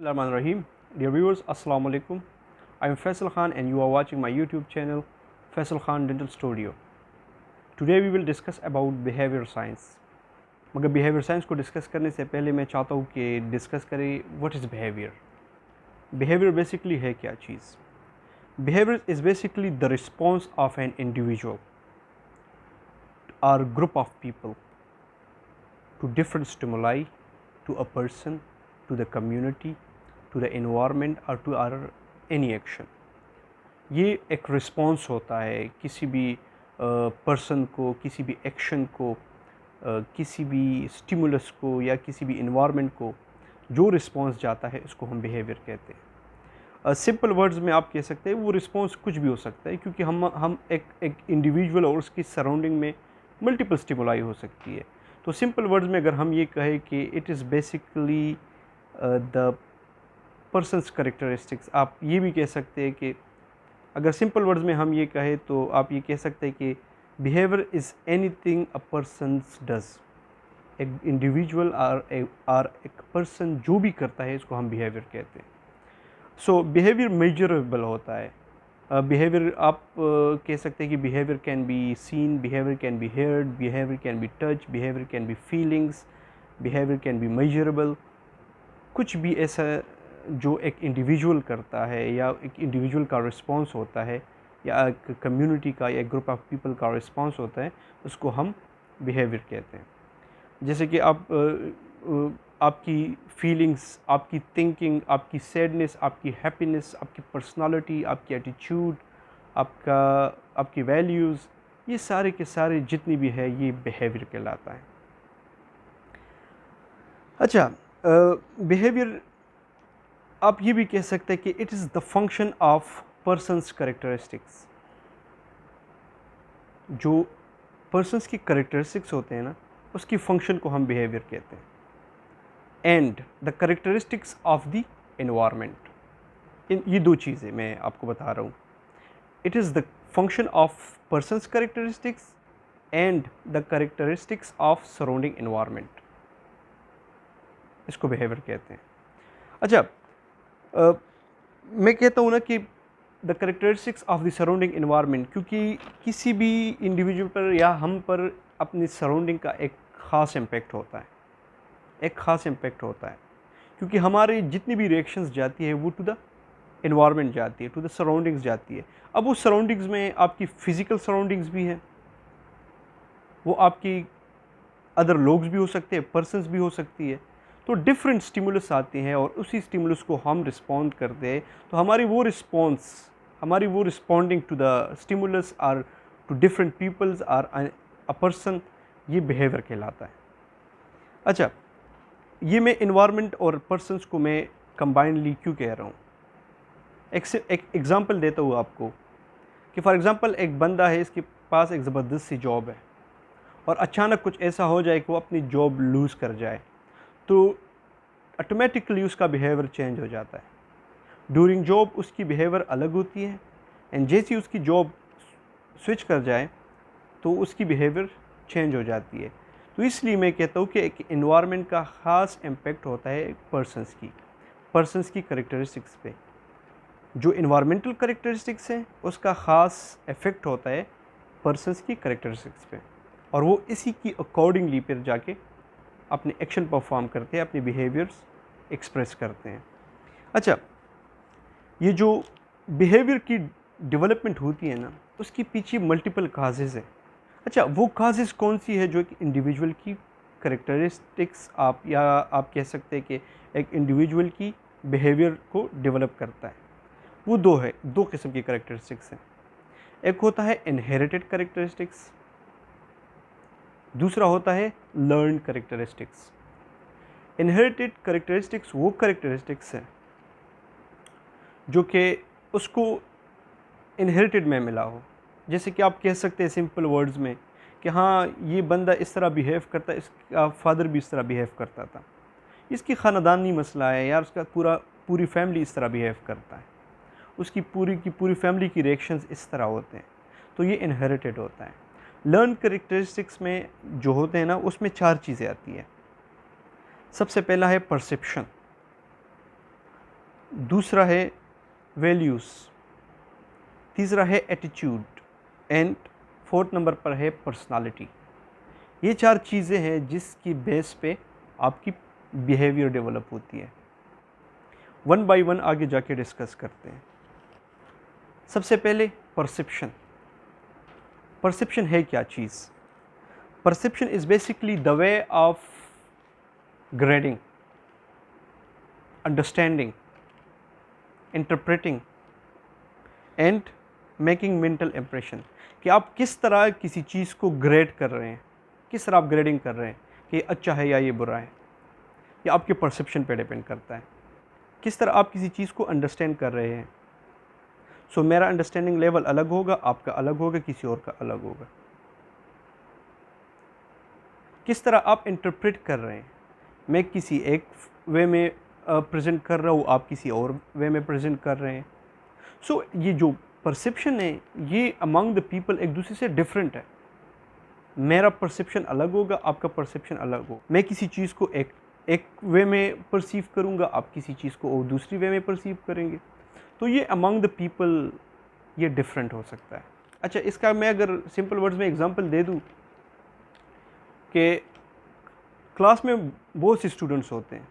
Bismillahirrahmanirrahim. Dear viewers, Assalamu alaikum. I am Faisal Khan and you are watching my YouTube channel Faisal Khan Dental Studio. Today we will discuss about behavior science. मगर behavior science को discuss करने से पहले मैं चाहता हूँ कि discuss करें what is behavior. Behavior basically है क्या चीज़? Behavior is basically the response of an individual or group of people to different stimuli, to a person, to the community, to the environment or to our any action. ये एक response होता है किसी भी person को, किसी भी action को, किसी भी स्टिमुलस को या किसी भी इन्वायरमेंट को जो रिस्पॉन्स जाता है इसको हम बिहेवियर कहते हैं. सिंपल वर्ड्स में आप कह सकते हैं वो रिस्पॉन्स कुछ भी हो सकता है क्योंकि हम एक इंडिविजुअल और उसकी सराउंडिंग में मल्टीपल स्टिमुलाई हो सकती है. तो सिंपल वर्ड्स में अगर हम ये कहें कि it is basically the persons characteristics, आप ये भी कह सकते हैं कि अगर सिंपल वर्ड्स में हम ये कहें तो आप ये कह सकते हैं कि behaviour is anything a person's does. एक इंडिविजुअल और एक पर्सन जो भी करता है इसको हम बिहेवियर कहते हैं. सो बिहेवियर मेजरेबल होता है. बिहेवियर आप कह सकते हैं कि behaviour can be seen, behaviour can be heard, behaviour can be touch, behaviour can be feelings, behaviour can be measurable. कुछ भी ऐसा जो एक इंडिविजुअल करता है या एक इंडिविजुअल का रिस्पॉन्स होता है या एक कम्युनिटी का या एक ग्रुप ऑफ पीपल का रिस्पॉन्स होता है उसको हम बिहेवियर कहते हैं. जैसे कि आपकी फीलिंग्स, आपकी थिंकिंग, आपकी सैडनेस, आपकी हैप्पीनेस, आपकी पर्सनालिटी, आपकी एटीट्यूड, आपकी वैल्यूज़, ये सारे के सारे जितनी भी है ये बिहेवियर कहलाता है. अच्छा, बिहेवियर आप ये भी कह सकते हैं कि it is the function of persons characteristics. जो पर्सनस की करेक्टरिस्टिक्स होते हैं ना उसकी फंक्शन को हम बिहेवियर कहते हैं. And the characteristics of the environment, ये दो चीज़ें मैं आपको बता रहा हूँ. It is the function of persons characteristics and the characteristics of surrounding environment, इसको बिहेवियर कहते हैं. अच्छा, मैं कहता हूँ ना कि the characteristics of the surrounding environment, क्योंकि किसी भी इंडिविजुअल पर या हम पर अपनी सराउंडिंग का एक ख़ास इम्पैक्ट होता है, एक ख़ास इम्पैक्ट होता है क्योंकि हमारी जितनी भी रिएक्शंस जाती है वो टू द एनवायरनमेंट जाती है, टू द सराउंडिंग्स जाती है. अब उस सराउंडिंग्स में आपकी फ़िज़िकल सराउंडिंग्स भी हैं, वो आपकी अदर लोग भी हो सकते हैं, पर्सन्स भी हो सकती है. तो डिफरेंट स्टिमुलस आते हैं और उसी स्टिमुलस को हम रिस्पॉन्ड करते हैं. तो हमारी वो responding to the stimulus are to different peoples are a person, ये बिहेवियर कहलाता है. अच्छा, ये मैं इन्वायरमेंट और पर्सन्स को मैं कंबाइनली क्यों कह रहा हूँ. एक एग्ज़ाम्पल देता हूँ आपको कि फॉर एग्ज़ाम्पल एक बंदा है, इसके पास एक ज़बरदस्त सी जॉब है और अचानक कुछ ऐसा हो जाए कि वो अपनी जॉब लूज़ कर जाए तो ऑटोमेटिकली उसका बिहेवियर चेंज हो जाता है. ड्यूरिंग जॉब उसकी बिहेवियर अलग होती है एंड जैसे ही उसकी जॉब स्विच कर जाए तो उसकी बिहेवियर चेंज हो जाती है. तो इसलिए मैं कहता हूँ कि एक एनवायरनमेंट का ख़ास इम्पैक्ट होता है एक पर्सन्स की करेक्टरिस्टिक्स पे. जो एनवायरमेंटल करेक्टरिस्टिक्स हैं उसका ख़ास इफ़ेक्ट होता है पर्सन्स की करेक्टरिस्टिक्स पे और वो इसी की अकॉर्डिंगली फिर जाके अपने एक्शन परफॉर्म करते हैं, अपने बिहेवियर्स एक्सप्रेस करते हैं. अच्छा, ये जो बिहेवियर की डेवलपमेंट होती है ना उसके पीछे मल्टीपल काजेज़ हैं. अच्छा, वो काजेज़ कौन सी है जो एक इंडिविजुअल की करेक्टरिस्टिक्स आप कह सकते हैं कि एक इंडिविजुअल की बिहेवियर को डेवलप करता है. वो दो किस्म की करेक्टरिस्टिक्स हैं. एक होता है इनहेरिटेड करेक्टरिस्टिक्स, दूसरा होता है लर्न करेक्टरिस्टिक्स. इनहेरिटेड करेक्टरिस्टिक्स वो करेक्टरिस्टिक्स हैं जो कि उसको इनहेरिटेड में मिला हो. जैसे कि आप कह सकते हैं सिंपल वर्ड्स में कि हाँ ये बंदा इस तरह बिहेव करता है, इसका फादर भी इस तरह बिहेव करता था, इसकी ख़ानदानी मसला है यार, उसका पूरी फैमिली इस तरह बिहेव करता है, उसकी पूरी फैमिली की रिएक्शंस इस तरह होते हैं. तो ये इनहेरिटेड होता है. लर्न करेक्टरिस्टिक्स में जो होते हैं ना उसमें 4 चीज़ें आती हैं. सबसे पहला है परसेप्शन. दूसरा है वैल्यूज़, तीसरा है एटीट्यूड एंड फोर्थ नंबर पर है पर्सनालिटी। ये 4 चीज़ें हैं जिसकी बेस पे आपकी बिहेवियर डेवलप होती है। वन बाय वन आगे जाके डिस्कस करते हैं। सबसे पहले परसेप्शन। परसेप्शन है क्या चीज़? Perception is basically the way of grading, understanding, interpreting and making mental impression, कि आप किस तरह किसी चीज़ को ग्रेड कर रहे हैं, किस तरह आप ग्रेडिंग कर रहे हैं कि ये अच्छा है या ये बुरा है। ये आपके परसेप्शन पे डिपेंड करता है, किस तरह आप किसी चीज़ को अंडरस्टैंड कर रहे हैं। सो मेरा अंडरस्टैंडिंग लेवल अलग होगा, आपका अलग होगा, किसी और का अलग होगा। किस तरह आप इंटरप्रेट कर रहे हैं, मैं किसी एक वे में प्रेजेंट कर रहा हूँ, आप किसी और वे में प्रेजेंट कर रहे हैं। सो ये जो परसेप्शन है ये अमंग द पीपल एक दूसरे से डिफरेंट है। मेरा परसेप्शन अलग होगा, आपका परसेप्शन अलग हो। मैं किसी चीज़ को एक वे में परसीव करूँगा, आप किसी चीज़ को और दूसरी वे में परसीव करेंगे। तो ये अमंग द पीपल ये डिफरेंट हो सकता है। अच्छा, इसका मैं अगर सिंपल वर्ड्स में एग्जांपल दे दूँ कि क्लास में बहुत से स्टूडेंट्स होते हैं।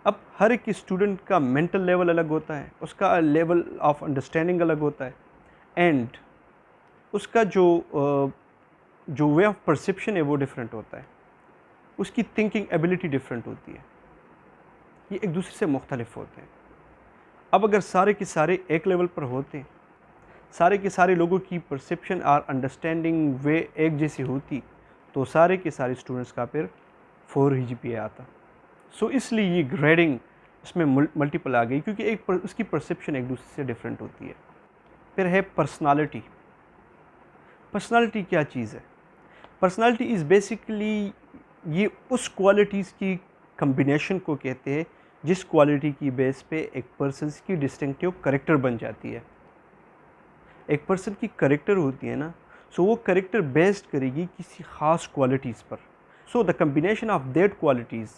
अब हर एक स्टूडेंट का मेंटल लेवल अलग होता है, उसका लेवल ऑफ अंडरस्टैंडिंग अलग होता है एंड उसका जो वे ऑफ परसेप्शन है वो डिफरेंट होता है, उसकी थिंकिंग एबिलिटी डिफरेंट होती है, ये एक दूसरे से मुख्तलिफ होते हैं। अब अगर सारे के सारे एक लेवल पर होते हैं, सारे के सारे लोगों की परसेप्शन और अंडरस्टैंडिंग वे एक जैसी होती, तो सारे के सारे स्टूडेंट्स का फिर 4 ही GPA आता। सो इसलिए ये ग्रेडिंग इसमें मल्टीपल आ गई, क्योंकि उसकी परसेप्शन एक दूसरे से डिफरेंट होती है। फिर है पर्सनालिटी। पर्सनालिटी क्या चीज़ है? पर्सनालिटी इज़ बेसिकली ये उस क्वालिटीज़ की कम्बिनेशन को कहते हैं जिस क्वालिटी की बेस पे एक पर्सन की डिस्टिंक्टिव करेक्टर बन जाती है। एक पर्सन की करेक्टर होती है ना, सो वो करेक्टर बेस्ड करेगी किसी ख़ास क्वालिटीज़ पर। So the combination of that qualities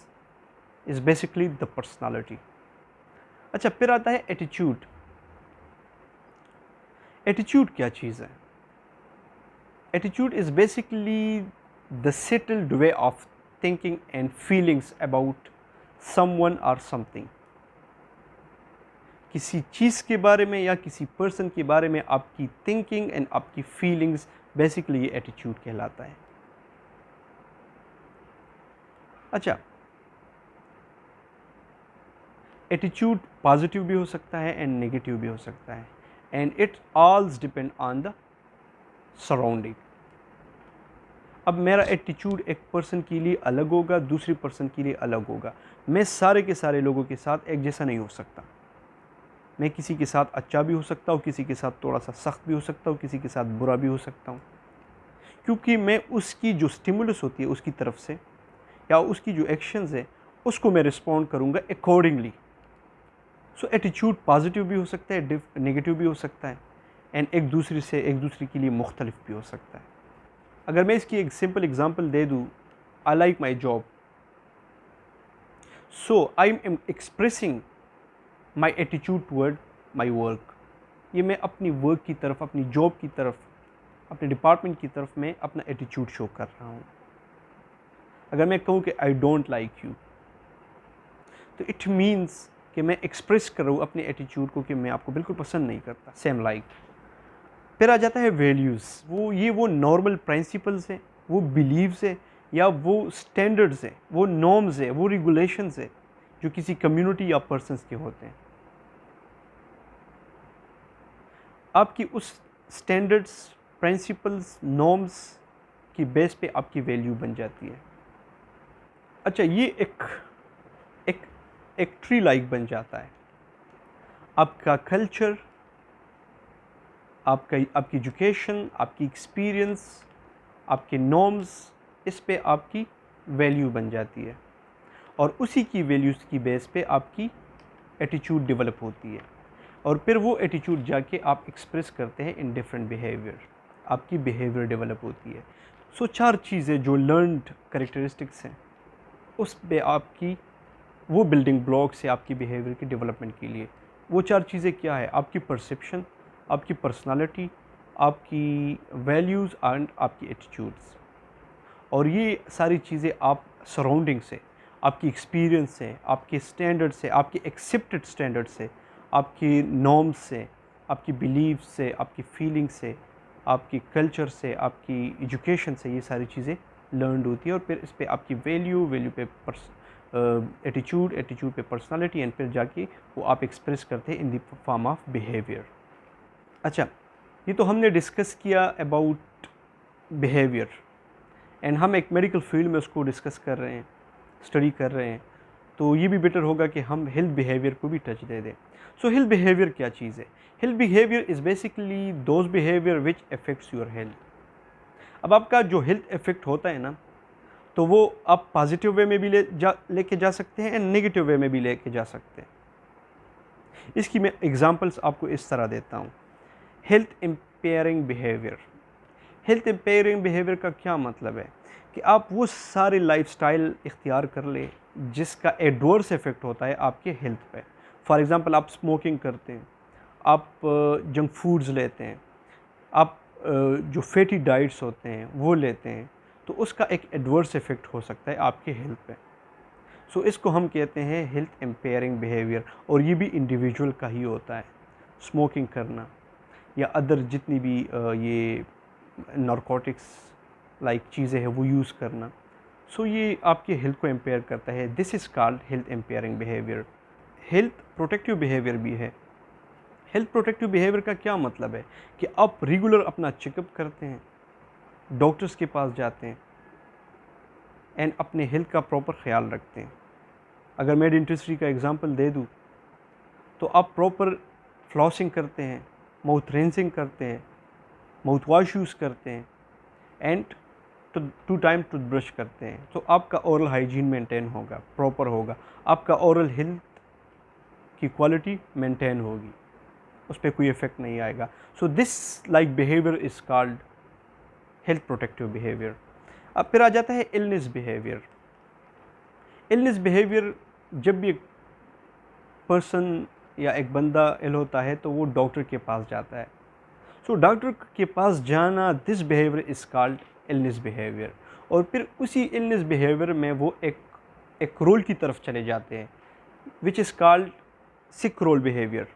is basically the personality. अच्छा, फिर आता है एटीट्यूड। एटीट्यूड क्या चीज़ है? Attitude is basically the settled way of thinking and feelings about someone or something। किसी चीज़ के बारे में या किसी पर्सन के बारे में आपकी थिंकिंग एंड आपकी फीलिंग्स, बेसिकली ये एटीट्यूड कहलाता है। अच्छा, एटीट्यूड पॉजिटिव भी हो सकता है एंड नेगेटिव भी हो सकता है and it also depend on the surrounding. अब मेरा एटीट्यूड एक पर्सन के लिए अलग होगा, दूसरी पर्सन के लिए अलग होगा। मैं सारे के सारे लोगों के साथ एक जैसा नहीं हो सकता। मैं किसी के साथ अच्छा भी हो सकता हूँ, किसी के साथ थोड़ा सा सख्त भी हो सकता हूँ, किसी के साथ बुरा भी हो सकता हूँ, क्योंकि मैं उसकी जो स्टिमुलस होती है उसकी तरफ से या उसकी जो एक्शंस है उसको मैं रिस्पॉन्ड करूँगा अकॉर्डिंगली। सो एटीट्यूड पॉजिटिव भी हो सकता है, नेगेटिव भी हो सकता है एंड एक दूसरे के लिए मुख्तलिफ भी हो सकता है। अगर मैं इसकी एक सिंपल एग्जांपल दे दूँ, I like my job, so I am expressing my attitude toward my work. ये मैं अपनी वर्क की तरफ, अपनी जॉब की तरफ, अपने डिपार्टमेंट की तरफ मैं अपना एटीट्यूड शो कर रहा हूँ। अगर मैं कहूँ कि आई डोंट लाइक यू, तो इट मीन्स कि मैं एक्सप्रेस कर रहा हूँ अपने एटीट्यूड को कि मैं आपको बिल्कुल पसंद नहीं करता। Same like. फिर आ जाता है वैल्यूज़। वो नॉर्मल प्रिंसिपल्स हैं, वो बिलीव्स हैं या वो स्टैंडर्ड्स हैं, वो नॉर्म्स हैं, वो रेगुलेशंस हैं जो किसी कम्युनिटी या पर्सन्स के होते हैं। आपकी उस स्टैंडर्ड्स, प्रिंसिपल्स, नॉर्म्स की बेस पे आपकी वैल्यू बन जाती है। अच्छा, ये एक ट्री लाइक बन जाता है। आपका कल्चर, आपकी एजुकेशन, आपकी एक्सपीरियंस, आपके नॉर्म्स, इस पे आपकी वैल्यू बन जाती है और उसी की वैल्यूज़ की बेस पे आपकी एटीट्यूड डेवलप होती है और फिर वो एटीट्यूड जाके आप एक्सप्रेस करते हैं इन डिफरेंट बिहेवियर। आपकी बिहेवियर डेवलप होती है। सो 4 चीज़ें जो लर्नड कैरेक्टरिस्टिक्स हैं उस पे आपकी वो बिल्डिंग ब्लॉक्स है आपकी बिहेवियर की डेवलपमेंट के लिए। वो 4 चीज़ें क्या है? आपकी परसेप्शन, आपकी पर्सनालिटी, आपकी वैल्यूज़ एंड आपकी एटीट्यूड्स। और ये सारी चीज़ें आप सराउंडिंग से, आपकी एक्सपीरियंस से, आपके स्टैंडर्ड से, आपके एक्सेप्टेड स्टैंडर्ड से, आपकी नॉर्म्स से, आपकी बिलीफ से, आपकी फीलिंग से, आपकी कल्चर से, आपकी एजुकेशन से ये सारी चीज़ें लर्नड होती है। और फिर इस पे आपकी वैल्यू पे एटीट्यूड पे पर्सनालिटी, एंड फिर जाके वो आप एक्सप्रेस करते हैं in the form of behaviour. अच्छा, ये तो हमने डिस्कस किया अबाउट बिहेवियर, एंड हम एक मेडिकल फील्ड में उसको डिस्कस कर रहे हैं, स्टडी कर रहे हैं, तो ये भी बेटर होगा कि हम हेल्थ बिहेवियर को भी टच दे दें। सो हेल्थ बिहेवियर क्या चीज़ है? Health behaviour is basically those behaviour which affects your health. अब आपका जो हेल्थ इफेक्ट होता है ना, तो वो आप पॉजिटिव वे में भी लेके जा सकते हैं एंड नेगेटिव वे में भी लेके जा सकते हैं। इसकी मैं एग्जांपल्स आपको इस तरह देता हूँ। Health impairing behaviour. Health impairing behaviour का क्या मतलब है कि आप वो सारे लाइफस्टाइल इख्तियार कर ले जिसका एडवर्स इफेक्ट होता है आपके हेल्थ पे। फॉर एग्जांपल, आप स्मोकिंग करते हैं, आप जंक फूड्स लेते हैं, आप जो फैटी डाइट्स होते हैं वो लेते हैं, तो उसका एक एडवर्स इफेक्ट हो सकता है आपके हेल्थ पे। सो इसको हम कहते हैं हेल्थ इम्पेयरिंग बिहेवियर, और ये भी इंडिविजुअल का ही होता है। स्मोकिंग करना या अदर जितनी भी ये नारकोटिक्स लाइक चीज़ें हैं वो यूज़ करना, सो ये आपके हेल्थ को इम्पेयर करता है। This is called health impairing behaviour. Health protective behaviour भी है। हेल्थ प्रोटेक्टिव बिहेवियर का क्या मतलब है कि आप रेगुलर अपना चेकअप करते हैं, डॉक्टर्स के पास जाते हैं एंड अपने हेल्थ का प्रॉपर ख्याल रखते हैं। अगर मैं डेंटिस्ट्री का एग्जांपल दे दूँ, तो आप प्रॉपर फ्लॉसिंग करते हैं, माउथ रिंसिंग करते हैं, माउथ वॉश यूज़ करते हैं, एंड टू टाइम टूथब्रश करते हैं, तो आपका ओरल हाइजीन मेंटेन होगा, प्रॉपर होगा, आपका ओरल हेल्थ की क्वालिटी मेंटेन होगी, उस पर कोई इफेक्ट नहीं आएगा। So this like behaviour is called health protective behaviour. अब फिर आ जाता है इलनेस बिहेवियर। इलनेस बिहेवियर, जब भी एक पर्सन या एक बंदा इल होता है तो वो डॉक्टर के पास जाता है। सो डॉक्टर के पास जाना, this behaviour is called illness behaviour. और फिर उसी इलनेस बिहेवियर में वो एक रोल की तरफ चले जाते हैं which is called sick role behaviour.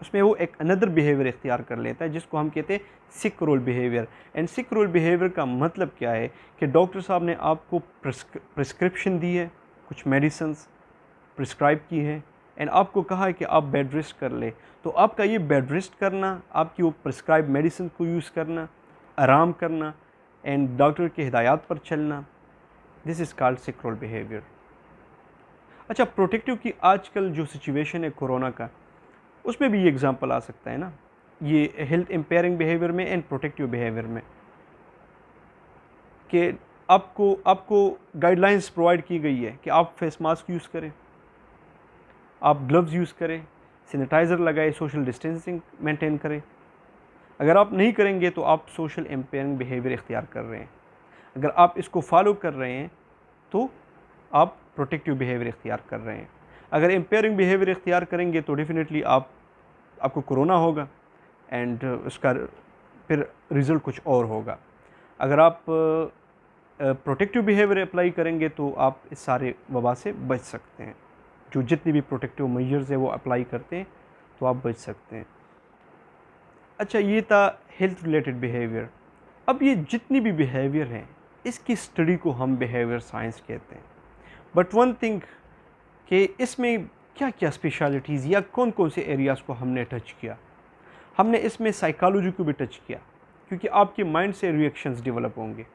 उसमें वो एक अनदर बिहेवियर इख्तियार कर लेता है जिसको हम कहते हैं sick role behaviour. And sick role behaviour का मतलब क्या है कि डॉक्टर साहब ने आपको प्रिस्क्रिप्शन दी है, कुछ मेडिसिन्स प्रिस्क्राइब की है, एंड आपको कहा है कि आप बेड रेस्ट कर ले, तो आपका ये बेड रेस्ट करना, आपकी वो प्रिस्क्राइब मेडिसिन को यूज़ करना, आराम करना एंड डॉक्टर के हिदायत पर चलना, this is called sick role behaviour. अच्छा, प्रोटेक्टिव की आजकल जो सिचुएशन है कोरोना का, उसमें भी ये एग्जांपल आ सकता है ना, ये हेल्थ इम्पेयरिंग बिहेवियर में एंड प्रोटेक्टिव बिहेवियर में, कि आपको गाइडलाइंस प्रोवाइड की गई है कि आप फेस मास्क यूज़ करें, आप ग्लव्स यूज़ करें, सैनिटाइज़र लगाए, सोशल डिस्टेंसिंग मेंटेन करें। अगर आप नहीं करेंगे तो आप सोशल इम्पेयरिंग बिहेवियर इख्तियार कर रहे हैं। अगर आप इसको फॉलो कर रहे हैं तो आप प्रोटेक्टिव बिहेवियर इख्तियार कर रहे हैं। अगर इम्पेयरिंग बिहेवियर इख्तियार करेंगे तो डेफिनेटली आपको कोरोना होगा एंड उसका फिर रिज़ल्ट कुछ और होगा। अगर आप प्रोटेक्टिव बिहेवियर अप्लाई करेंगे तो आप इस सारे वबा से बच सकते हैं। जो जितनी भी प्रोटेक्टिव मेजर्स है वो अप्लाई करते हैं तो आप बच सकते हैं। अच्छा, ये था हेल्थ रिलेटेड बिहेवियर। अब ये जितनी भी बिहेवियर हैं, इसकी स्टडी को हम बिहेवियर साइंस कहते हैं। बट वन थिंग कि इसमें क्या क्या स्पेशलिटीज़ या कौन कौन से एरियाज़ को हमने टच किया। हमने इसमें साइकोलॉजी को भी टच किया क्योंकि आपके माइंड से रिएक्शंस डेवलप होंगे।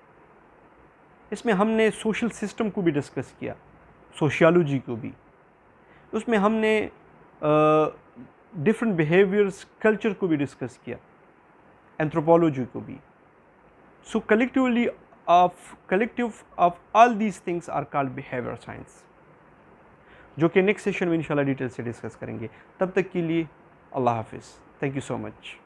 इसमें हमने सोशल सिस्टम को भी डिस्कस किया, सोशियोलॉजी को भी। उसमें हमने डिफरेंट बिहेवियर्स, कल्चर को भी डिस्कस किया, एंथ्रोपोलॉजी को भी। So collective of all these things are called behaviour science, जो कि नेक्स्ट सेशन में इंशाल्लाह डिटेल से डिस्कस करेंगे। तब तक के लिए अल्लाह हाफिज़। Thank you so much.